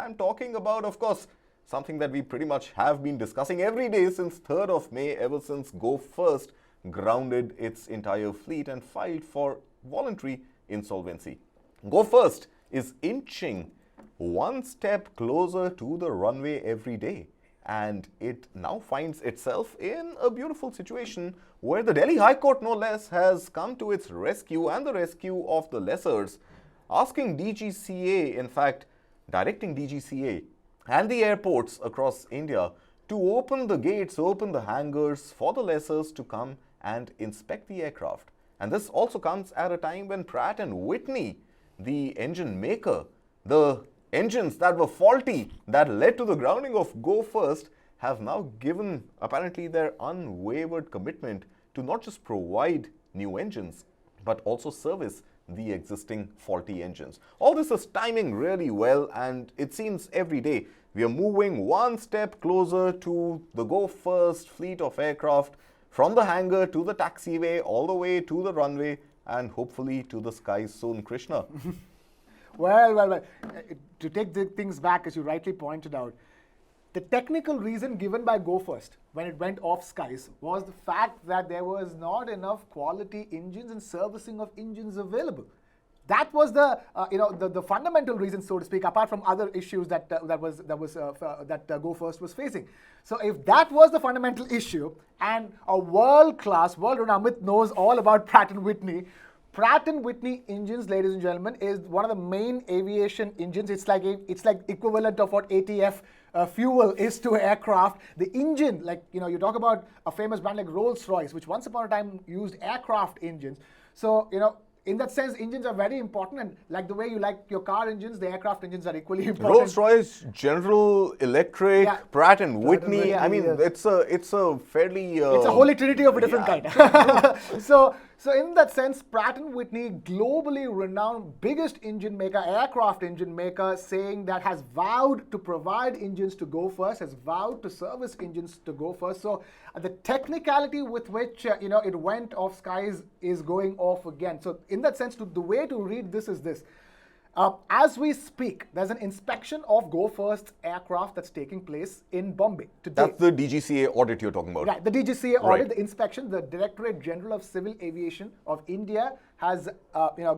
I'm talking about, of course, something that we pretty much have been discussing every day since 3rd of May, ever since Go First grounded its entire fleet and filed for voluntary insolvency. Go First is inching one step closer to the runway every day, and it now finds itself in a beautiful situation where the Delhi High Court, no less, has come to its rescue and the rescue of the lessors, asking DGCA, in fact, directing DGCA and the airports across India to open the gates, open the hangars for the lessors to come and inspect the aircraft. And this also comes at a time when Pratt & Whitney, the engine maker, the engines that were faulty that led to the grounding of Go First, have now given apparently their unwavered commitment to not just provide new engines but also service the existing faulty engines. All this is timing really well, and it seems every day we are moving one step closer to the Go First fleet of aircraft, from the hangar to the taxiway, all the way to the runway, and hopefully to the skies soon, Krishna. Well, to take the things back, as you rightly pointed out, the technical reason given by Go First when it went off skies was the fact that there was not enough quality engines and servicing of engines available. That was the fundamental reason, so to speak, apart from other issues that Go First was facing. So if that was the fundamental issue, and a world-class, world-renowned Amit knows all about Pratt & Whitney. Pratt & Whitney engines, ladies and gentlemen, is one of the main aviation engines. It's like equivalent of what ATF fuel is to aircraft. The engine, you talk about a famous brand like Rolls-Royce, which once upon a time used aircraft engines. So, in that sense, engines are very important, and like the way you like your car engines, the aircraft engines are equally important. Rolls-Royce, General Electric, Yeah. Pratt & Whitney. I mean, yes. it's a fairly... It's a holy trinity of a different kind. So in that sense, Pratt & Whitney, globally renowned, biggest engine maker, aircraft engine maker, saying that has vowed to provide engines to Go First, has vowed to service engines to Go First. So the technicality with which it went off skies is going off again. So in that sense, the way to read this is this. As we speak, there's an inspection of Go First aircraft that's taking place in Bombay today. That's the DGCA audit you're talking about. Right, the DGCA audit, the inspection, the Directorate General of Civil Aviation of India has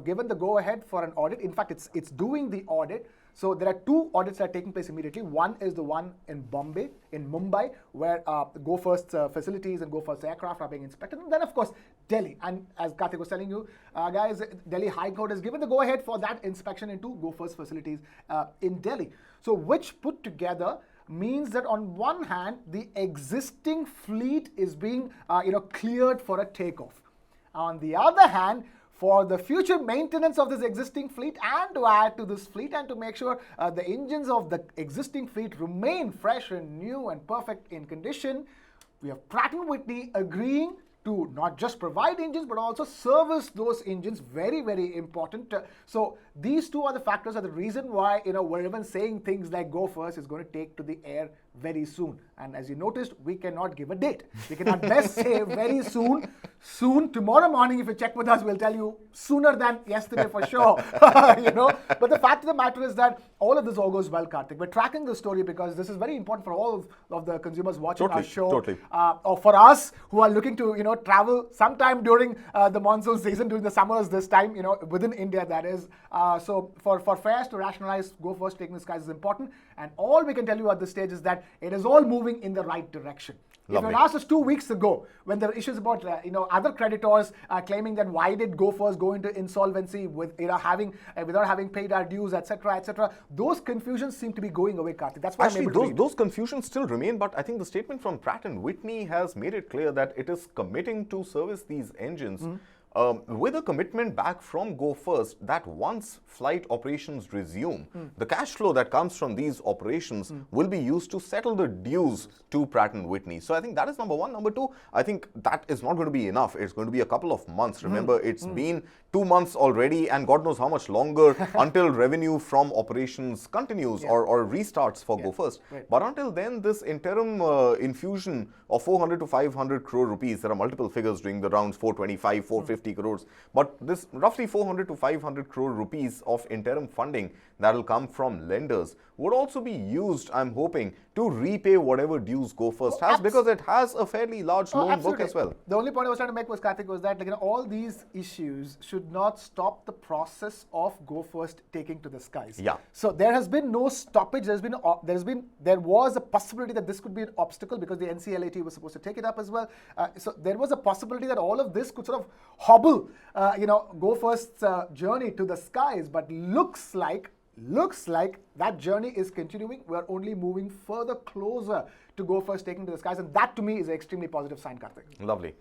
given the go-ahead for an audit. In fact, it's doing the audit. So there are two audits that are taking place immediately. One is the one in Mumbai, where Go First facilities and Go First aircraft are being inspected. And then, of course, Delhi. And as Karthik was telling you, guys, Delhi High Court has given the go-ahead for that inspection into Go First facilities in Delhi. So which put together means that on one hand, the existing fleet is being cleared for a takeoff. On the other hand, for the future maintenance of this existing fleet and to add to this fleet and to make sure the engines of the existing fleet remain fresh and new and perfect in condition, we have Pratt & Whitney agreeing to not just provide engines but also service those engines. Very, very important. So these two are the factors, are the reason why we're even saying things like Go First is going to take to the air very soon. And as you noticed, we cannot give a date. We cannot best say very soon. Soon, tomorrow morning, if you check with us, we'll tell you sooner than yesterday for sure. But the fact of the matter is that all of this all goes well, Karthik. We're tracking the story because this is very important for all of the consumers watching our show. Totally. Or for us who are looking to travel sometime during the monsoon season, during the summers this time, within India, that is. So for fares to rationalize, Go First taking the skies is important. And all we can tell you at this stage is that it is all moving in the right direction. Lovely. If you had asked us 2 weeks ago, when there were issues about other creditors claiming that why did Go First go into insolvency with without having paid our dues, etc., those confusions seem to be going away, Karthik. That's why actually those confusions still remain, but I think the statement from Pratt & Whitney has made it clear that it is committing to service these engines. With a commitment back from Go First that once flight operations resume, the cash flow that comes from these operations will be used to settle the dues to Pratt & Whitney. So I think that is number one. Number two, I think that is not going to be enough. It's going to be a couple of months. Remember, it's been 2 months already, and God knows how much longer until revenue from operations continues or restarts for Go First. Right. But until then, this interim infusion of 400 to 500 crore rupees, there are multiple figures doing the rounds, 425, 450 crores. But this roughly 400 to 500 crore rupees of interim funding that will come from lenders would also be used, I'm hoping, to repay whatever dues Go First has, because it has a fairly large loan book as well. The only point I was trying to make was, Karthik, was that all these issues should not stop the process of Go First taking to the skies. Yeah. So there has been no stoppage. There was a possibility that this could be an obstacle because the NCLAT was supposed to take it up as well. So there was a possibility that all of this could sort of hobble, Go First's journey to the skies. But looks like that journey is continuing. We're only moving further closer to Go First taking to the skies, and that to me is an extremely positive sign, Karthik. Lovely.